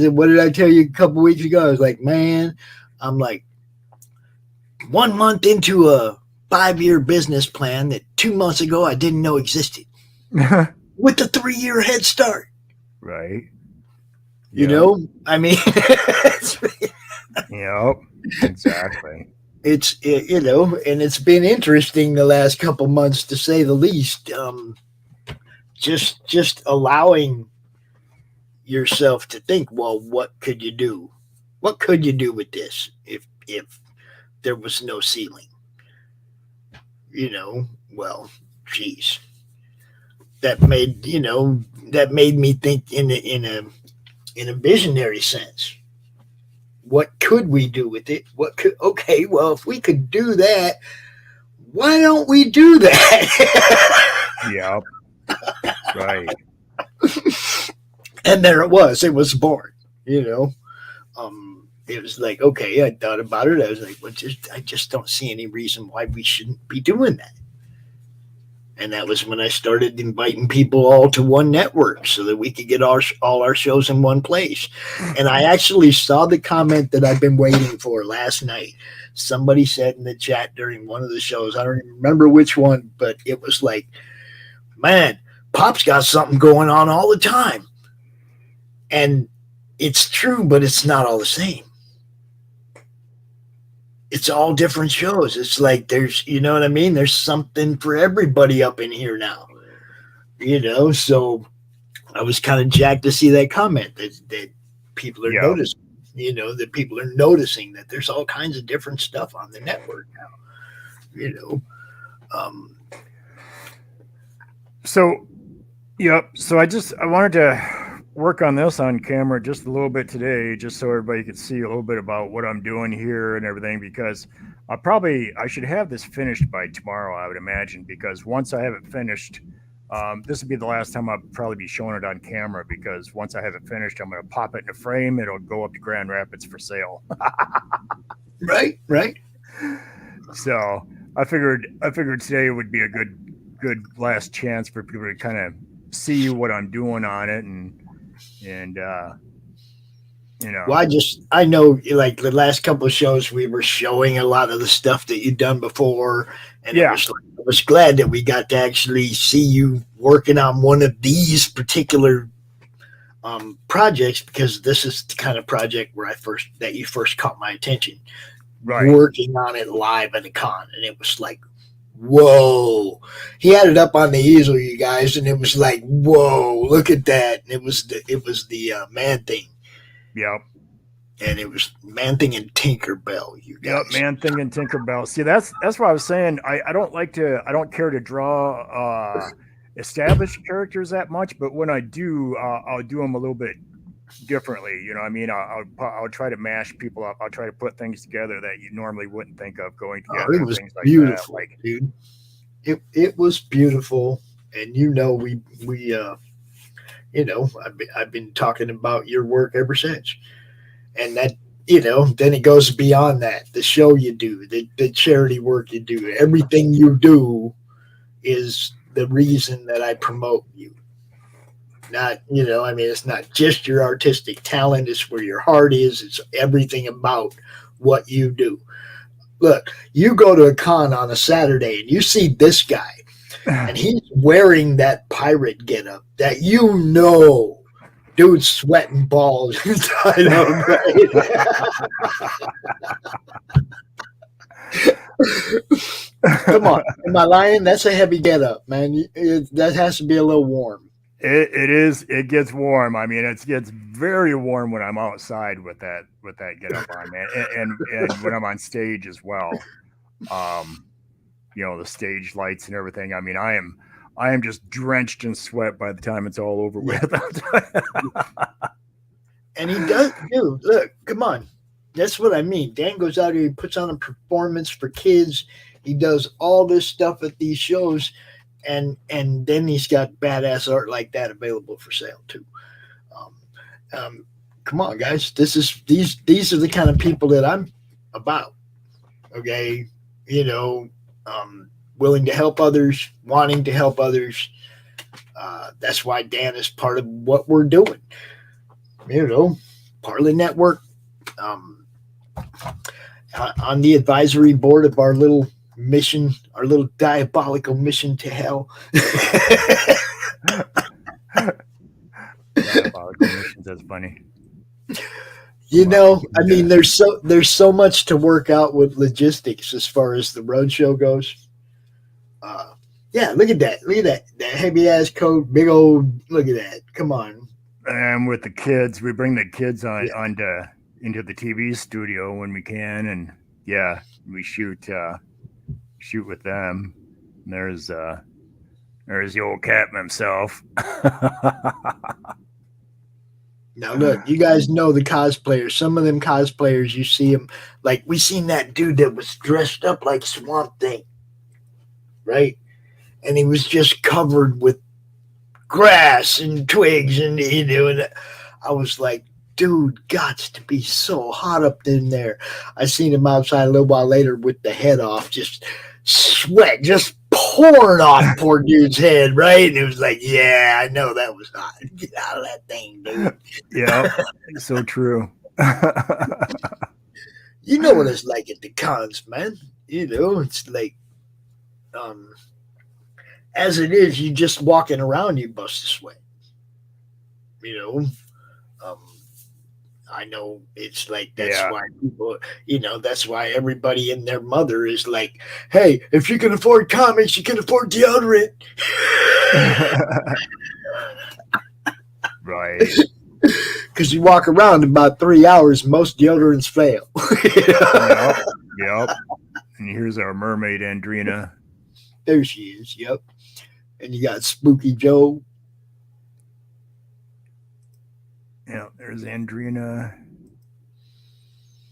What did I tell you a couple weeks ago? I was like, man, I'm like 1 month into a 5-year business plan that 2 months ago I didn't know existed. With the 3-year head start. Right. You know, I mean, yep, exactly. You know, and it's been interesting the last couple months to say the least. Just allowing yourself to think, well, what could you do? What could you do with this if there was no ceiling? You know, well, geez. That made me think in a visionary sense. What could we do with it? If we could do that, why don't we do that? Yeah. Right. And there it was. It was born, you know. It was like, okay, I thought about it. I was like, I just don't see any reason why we shouldn't be doing that. And that was when I started inviting people all to one network so that we could get all our shows in one place. And I actually saw the comment that I've been waiting for last night. Somebody said in the chat during one of the shows, I don't even remember which one, but it was like, man, Pop's got something going on all the time. And it's true, but it's not all the same. it's all different shows. It's like there's, you know what I mean? There's something for everybody up in here now. So I was kind of jacked to see that comment that people are noticing. That people are noticing that there's all kinds of different stuff on the network now. So, yep. So I wanted to work on this on camera just a little bit today, just so everybody could see a little bit about what I'm doing here and everything, because I should have this finished by tomorrow, I would imagine, because once I have it finished, this will be the last time I'll probably be showing it on camera, because once I have it finished, I'm going to pop it in a frame. It'll go up to Grand Rapids for sale. Right. So I figured today would be a good last chance for people to kind of see what I'm doing on it, and Well, I know, like the last couple of shows, we were showing a lot of the stuff that you'd done before, and I was glad that we got to actually see you working on one of these particular projects, because this is the kind of project where you first caught my attention, working on it live at a con, and it was like, whoa! He had it up on the easel, you guys, and it was like, whoa! Look at that! And it was the Man-Thing. Yep. And it was Man-Thing and Tinkerbell, you guys. Yep, Man-Thing and Tinkerbell. See, that's what I was saying. I don't care to draw established characters that much, but when I do, I'll do them a little bit differently. You know what I mean? I'll try to mash people up. I'll try to put things together that you normally wouldn't think of going together. It was things like beautiful, that. dude. It was beautiful, and I've been talking about your work ever since, and that then it goes beyond that. The show you do, the charity work you do, everything you do is the reason that I promote you. Not, it's not just your artistic talent, it's where your heart is, it's everything about what you do. Look, you go to a con on a Saturday and you see this guy, and he's wearing that pirate getup that dude's sweating balls inside of him, right? Come on, am I lying? That's a heavy getup, man. That has to be a little warm. It is. It gets warm. I mean, it gets very warm when I'm outside with that getup on, man, and when I'm on stage as well. The stage lights and everything. I mean, I am just drenched in sweat by the time it's all over with. And he does, dude. Look, come on. That's what I mean. Dan goes out here, he puts on a performance for kids. He does all this stuff at these shows, and then he's got badass art like that available for sale too. Come on, guys. These are the kind of people that I'm about. Okay, willing to help others, wanting to help others. That's why Dan is part of what we're doing. Part of the network. On the advisory board of our little mission, our little diabolical mission to hell. Diabolical missions, that's funny. I mean, there's so much to work out with logistics as far as the roadshow goes. Yeah, look at that. That heavy ass coat, big old. Look at that. Come on. And with the kids, we bring the kids into the TV studio when we can, and yeah, we shoot with them. And there's the old Captain himself. Now look, you guys know the cosplayers. Some of them cosplayers, you see them, like we seen that dude that was dressed up like Swamp Thing, right? And he was just covered with grass and twigs, and and I was like, dude, gots to be so hot up in there. I seen him outside a little while later with the head off, just sweat just pouring off poor dude's head, right? And it was like, yeah, I know that was hot. Get out of that thing, dude. Yeah, so true. You know what it's like at the cons, man. It's like, as it is, you just walking around, you bust a sweat. I know it's like that's why people, that's why everybody and their mother is like, hey, if you can afford comics, you can afford deodorant. Right. Because you walk around about 3 hours, most deodorants fail. Yep. And here's our mermaid, Andrina. There she is. Yep. And you got Spooky Joe. Yeah, there's Andrina.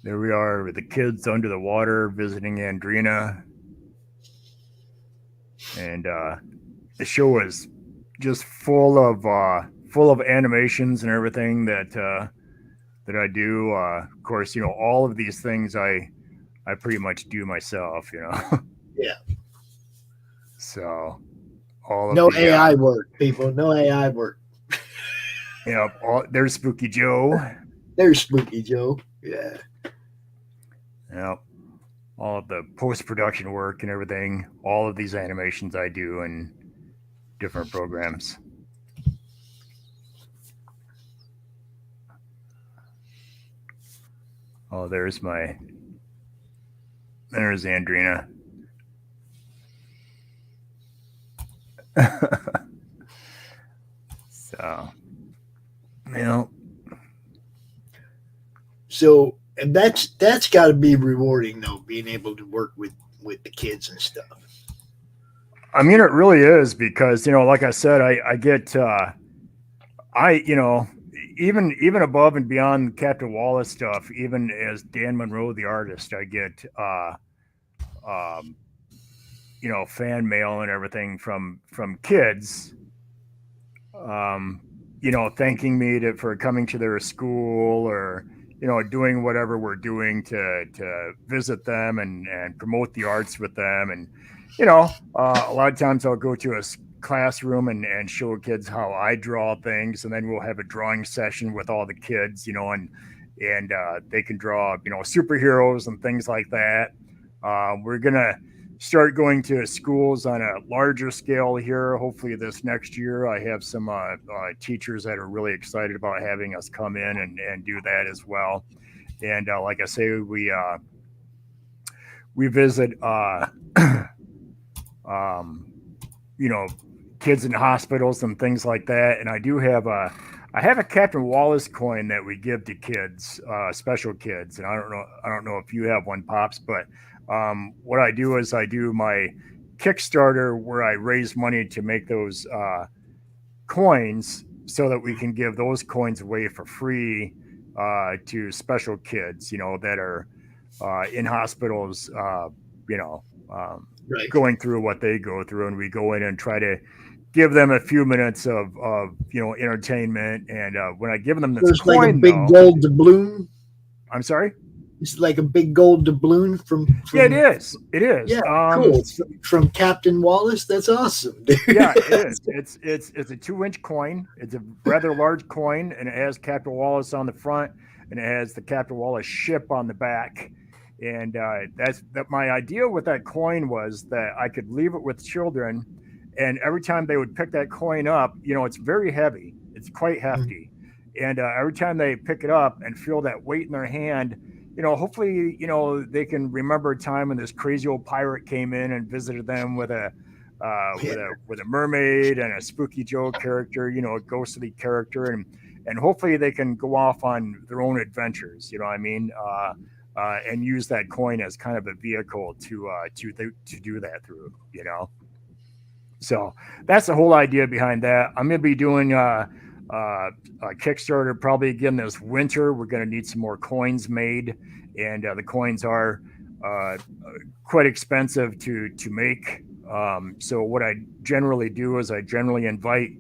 There we are with the kids under the water visiting Andrina. And the show is just full of animations and everything that I do. Of course, all of these things I pretty much do myself, Yeah. So all of no AI work, people. No AI work. Yeah. There's Spooky Joe. There's Spooky Joe. Yeah. Yeah. All of the post-production work and everything. All of these animations I do in different programs. Oh, there's Andrina. So, So, and that's got to be rewarding, though, being able to work with the kids and stuff. I mean, it really is because like I said, I get even above and beyond Captain Wallace stuff, even as Dan Monroe the artist, I get fan mail and everything from kids, thanking me for coming to their school or doing whatever we're doing to visit them and promote the arts with them. And a lot of times I'll go to a classroom and show kids how I draw things, and then we'll have a drawing session with all the kids, and they can draw superheroes and things like that. We're gonna start going to schools on a larger scale here. Hopefully this next year. I have some teachers that are really excited about having us come in and do that as well. And like I say, we visit kids in hospitals and things like that. And I have a Captain Wallace coin that we give to kids, special kids. And I don't know if you have one, Pops, but what I do is I do my Kickstarter where I raise money to make those coins so that we can give those coins away for free to special kids, that are in hospitals, Right. going through what they go through. And we go in and try to give them a few minutes of entertainment. And when I give them this coin, like a big gold doubloon. I'm sorry? It's like a big gold doubloon from yeah, it is. Yeah, cool. From Captain Wallace. That's awesome, dude. Yeah, it is. It's a 2-inch coin. It's a rather large coin, and it has Captain Wallace on the front, and it has the Captain Wallace ship on the back. And that's my idea with that coin was that I could leave it with children, and every time they would pick that coin up, it's very heavy. It's quite hefty, and every time they pick it up and feel that weight in their hand, hopefully, they can remember a time when this crazy old pirate came in and visited them with a mermaid and a Spooky Joe character, a ghostly character, and hopefully they can go off on their own adventures. And use that coin as kind of a vehicle to do that through. So that's the whole idea behind that. I'm going to be doing a Kickstarter probably again this winter. We're going to need some more coins made, and the coins are quite expensive to make. So what I generally do is I generally invite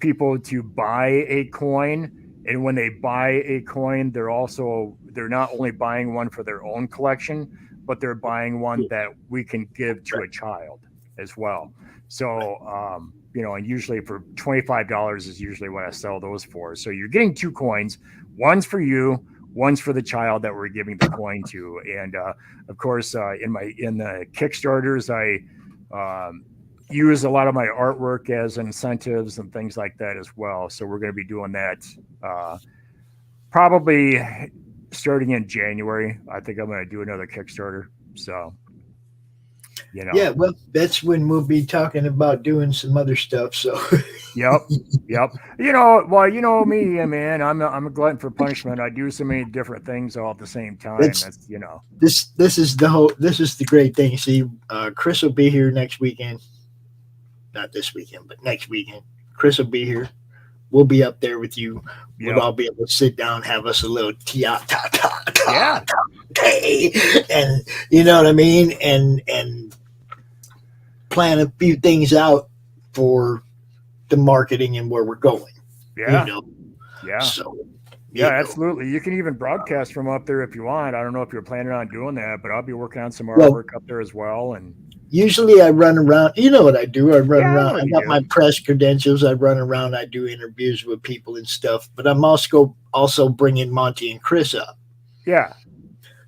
people to buy a coin, and when they buy a coin, they're not only buying one for their own collection, but they're buying one that we can give to a child as well. So, and usually for $25 is usually what I sell those for. So you're getting 2 coins. One's for you, one's for the child that we're giving the coin to. And of course, in the Kickstarters, I use a lot of my artwork as incentives and things like that as well. So we're going to be doing that Probably starting in January. I think I'm going to do another Kickstarter. So, Yeah, well, that's when we'll be talking about doing some other stuff. So, Yep. Well, me, man. I'm a glutton for punishment. I do so many different things all at the same time. That's This is the great thing. See, Chris will be here next weekend. Not this weekend, but next weekend. Chris will be here. We'll be up there with you. We'll all be able to sit down, have us a little and you know what I mean, and plan a few things out for the marketing and where we're going. Yeah. Yeah. So. Absolutely. You can even broadcast from up there if you want. I don't know if you're planning on doing that, but I'll be working on some artwork up there as well. And usually I run around. You know what I do? I run around. I got my press credentials. I run around. I do interviews with people and stuff. But I'm also bringing Monty and Chris up. Yeah.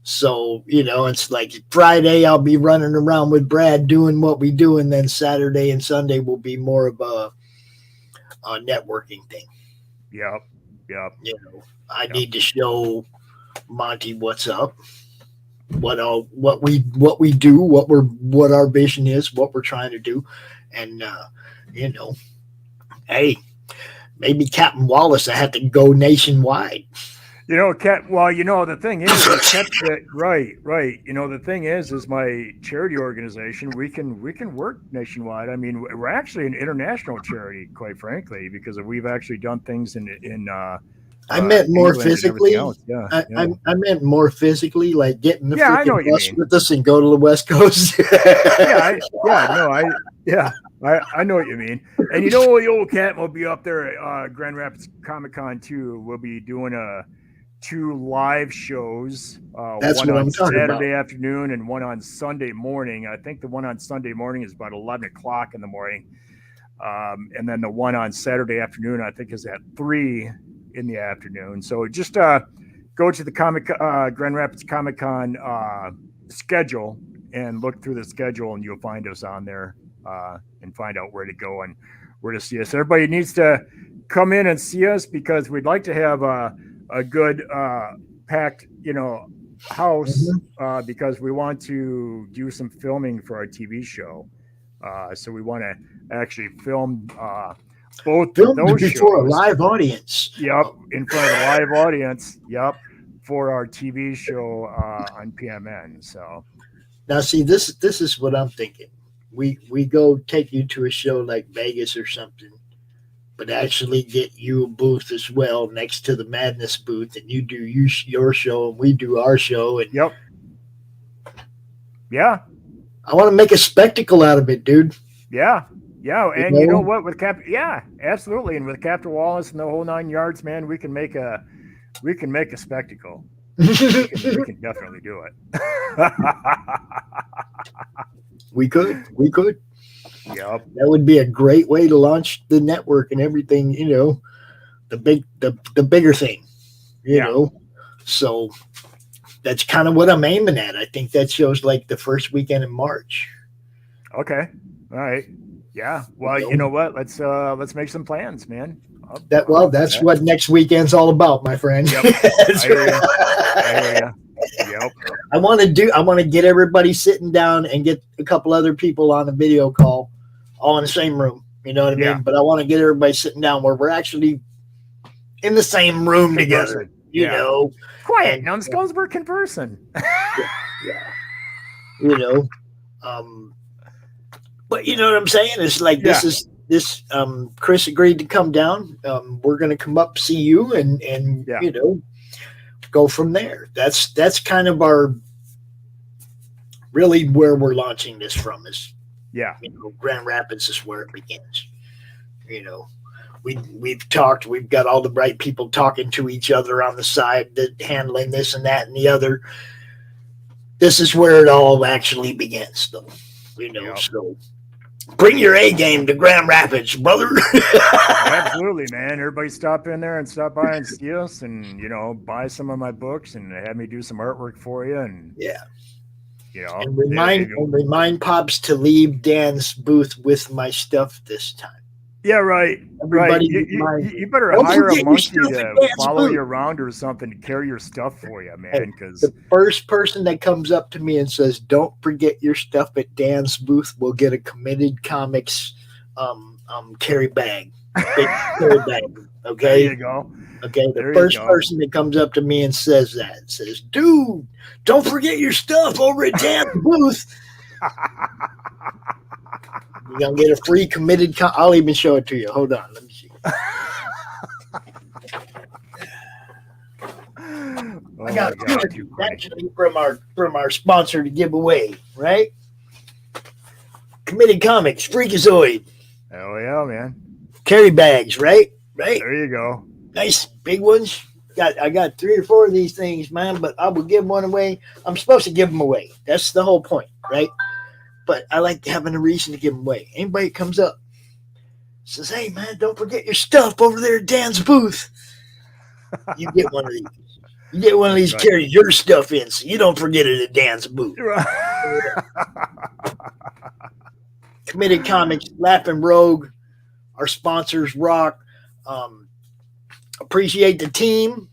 So, it's like Friday I'll be running around with Brad doing what we do. And then Saturday and Sunday will be more of a networking thing. Yep. I need to show Monty what's up, what we do, what our vision is, what we're trying to do, and hey, maybe Captain Wallace, I have to go nationwide. The thing is, right. The thing is my charity organization. We can work nationwide. I mean, we're actually an international charity, quite frankly, because we've actually done things in. I meant more physically. Yeah, I meant more physically, like getting the freaking bus with us and go to the West Coast. I know what you mean. And the old cat will be up there at Grand Rapids Comic Con too. We'll be doing 2 live shows. That's one what on I'm talking Saturday about. afternoon and one on Sunday morning. I think the one on Sunday morning is about 11 o'clock in the morning. And then the one on Saturday afternoon, I think, is at 3 in the afternoon. So just go to the Grand Rapids Comic Con schedule and look through the schedule, and you'll find us on there and find out where to go and where to see us. Everybody needs to come in and see us because we'd like to have a good packed house because we want to do some filming for our TV show. So we want to actually film both of those before shows. a live audience. Yep, in front of a live audience. Yep, for our TV show on PMN. So now, see, this is what I'm thinking. We go take you to a show like Vegas or something, but actually get you a booth as well next to the Madness booth, and you do your show and we do our show. And yep, yeah, I want to make a spectacle out of it, dude. Yeah. And you know what? Absolutely. And with Captain Wallace and the whole 9 yards, man, we can make a spectacle. we can definitely do it. We could. Yep. That would be a great way to launch the network and everything, the bigger thing, you know. So that's kind of what I'm aiming at. I think that shows like the first weekend in March. Okay. All right. Yeah. Well, you know what? Let's make some plans, man. That's what next weekend's all about, my friend. Yep. I hear you. Yep. I want to get everybody sitting down and get a couple other people on a video call, all in the same room. You know what I mean? But I want to get everybody sitting down where we're actually in the same room together. You know, quiet numbskulls, we're conversing. But you know what I'm saying? It's like this. Chris agreed to come down. We're going to come up, see you, and go from there. That's kind of our really where we're launching this from is Grand Rapids is where it begins. We've talked. We've got all the right people talking to each other on the side, that handling this and that and the other. This is where it all actually begins, though. So. Bring your A game to Grand Rapids, brother. Absolutely, man. Everybody stop in there and stop by and see us and, buy some of my books and have me do some artwork for you. And, and remind Pops to leave Dan's booth with my stuff this time. Yeah, right. Everybody Right. You better Don't hire a forget your monkey stuff at to Dan's follow booth. you around or something to carry your stuff for you, man. Hey, Because the first person that comes up to me and says, "Don't forget your stuff at Dan's booth," will get a Committed Comics carry bag. Big carry bag. Okay. there you go. Okay. The There you first go. person that comes up to me and says that says, "Dude, don't forget your stuff over at Dan's booth." You're gonna get a free Committed. I'll even show it to you. Hold on. Let me see. I got two actually from our sponsor to give away, right? Committed Comics, Freakazoid. Oh yeah, man. Carry bags, right? Right. There you go. Nice big ones. I got 3 or 4 of these things, man, but I will give one away. I'm supposed to give them away. That's the whole point, right? But I like having a reason to give them away. Anybody that comes up says, "Hey man, don't forget your stuff over there at Dan's booth." You get one of these. You get one of these, carry your stuff in so you don't forget it at Dan's booth. Committed Comics, Laughing Rogue, our sponsors rock. Appreciate the team.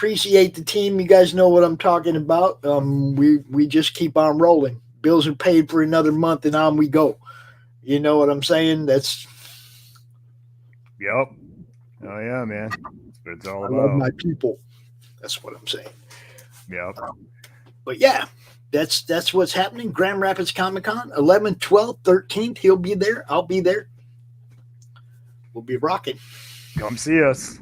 You guys know what I'm talking about. We just keep on rolling. Bills are paid for another month and on we go. You know what I'm saying? That's. Yep. Oh yeah, man. That's what it's all about. I love my people. That's what I'm saying. Yep. But yeah, that's what's happening. Grand Rapids Comic Con, 11th, 12th, 13th. He'll be there. I'll be there. We'll be rocking. Come see us.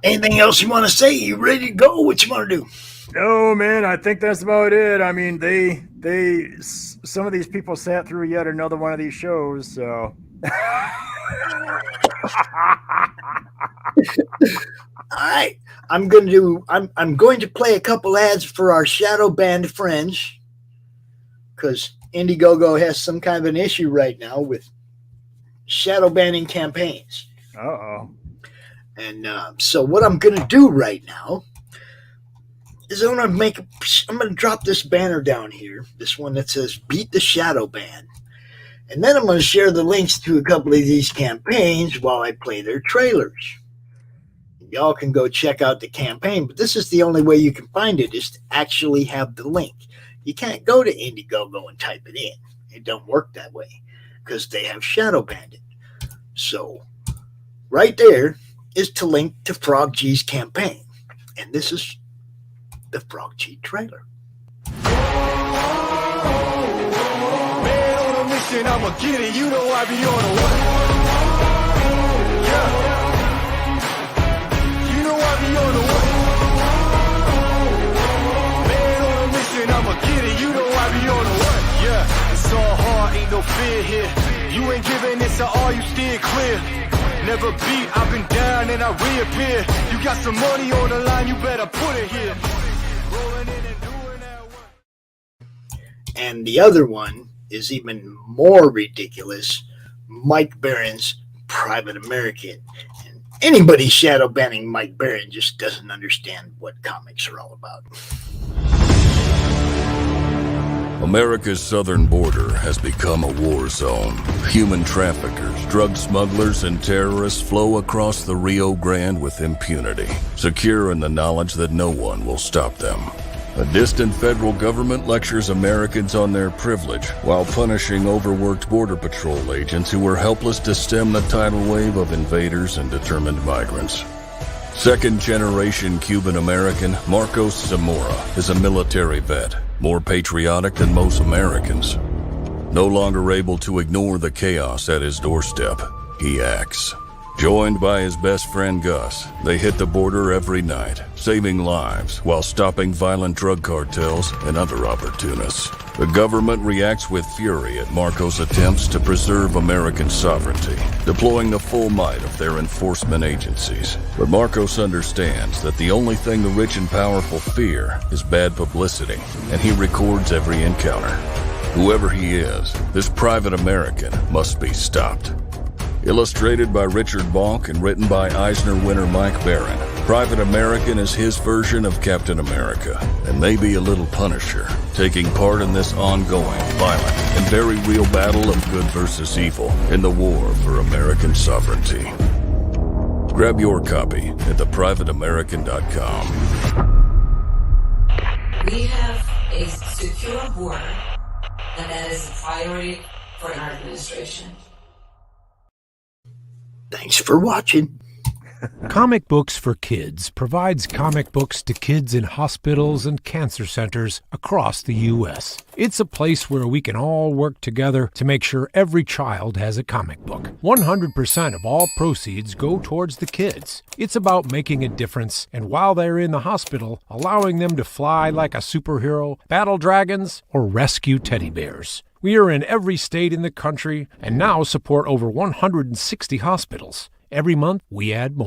Anything else you want to say? You ready to go? What you want to do? No, man, I think that's about it. I mean, some of these people sat through yet another one of these shows, so. All right, I'm going to play a couple ads for our shadow banned friends because Indiegogo has some kind of an issue right now with shadow banning campaigns. Uh-oh. And so what I'm going to do right now is I'm going to drop this banner down here, this one that says "Beat the Shadow Ban." And then I'm going to share the links to a couple of these campaigns while I play their trailers. Y'all can go check out the campaign, but this is the only way you can find it is to actually have the link. You can't go to Indiegogo and type it in. It don't work that way because they have shadow banned it. So right there is to link to Frog G's campaign. And this is the Frog G trailer. I'ma get it, you know I be on the way. Yeah. You know I be on the way. Man on a mission, I'ma get it, you know I be on the way. Yeah, it's all hard, ain't no fear here. You ain't giving this at all, you steer clear. Never beat, I've been down and I reappear. You got some money on the line, you better put it here. Rolling in and doing that work. And the other one is even more ridiculous. Mike Barron's Private American. And anybody shadow banning Mike Barron just doesn't understand what comics are all about. America's southern border has become a war zone. Human traffickers, drug smugglers, and terrorists flow across the Rio Grande with impunity, secure in the knowledge that no one will stop them. A distant federal government lectures Americans on their privilege while punishing overworked Border Patrol agents who were helpless to stem the tidal wave of invaders and determined migrants. Second-generation Cuban-American Marcos Zamora is a military vet, more patriotic than most Americans. No longer able to ignore the chaos at his doorstep, he acts. Joined by his best friend Gus, they hit the border every night, saving lives while stopping violent drug cartels and other opportunists. The government reacts with fury at Marcos' attempts to preserve American sovereignty, deploying the full might of their enforcement agencies. But Marcos understands that the only thing the rich and powerful fear is bad publicity, and he records every encounter. Whoever he is, this private American must be stopped. Illustrated by Richard Bonk and written by Eisner winner Mike Barron, Private American is his version of Captain America, and maybe a little Punisher, taking part in this ongoing, violent, and very real battle of good versus evil in the war for American sovereignty. Grab your copy at theprivateamerican.com. We have a secure border, and that is a priority for our administration. Thanks for watching. Comic Books for Kids provides comic books to kids in hospitals and cancer centers across the U.S. It's a place where we can all work together to make sure every child has a comic book. 100% of all proceeds go towards the kids. It's about making a difference, and while they're in the hospital, allowing them to fly like a superhero, battle dragons, or rescue teddy bears. We are in every state in the country and now support over 160 hospitals. Every month, we add more.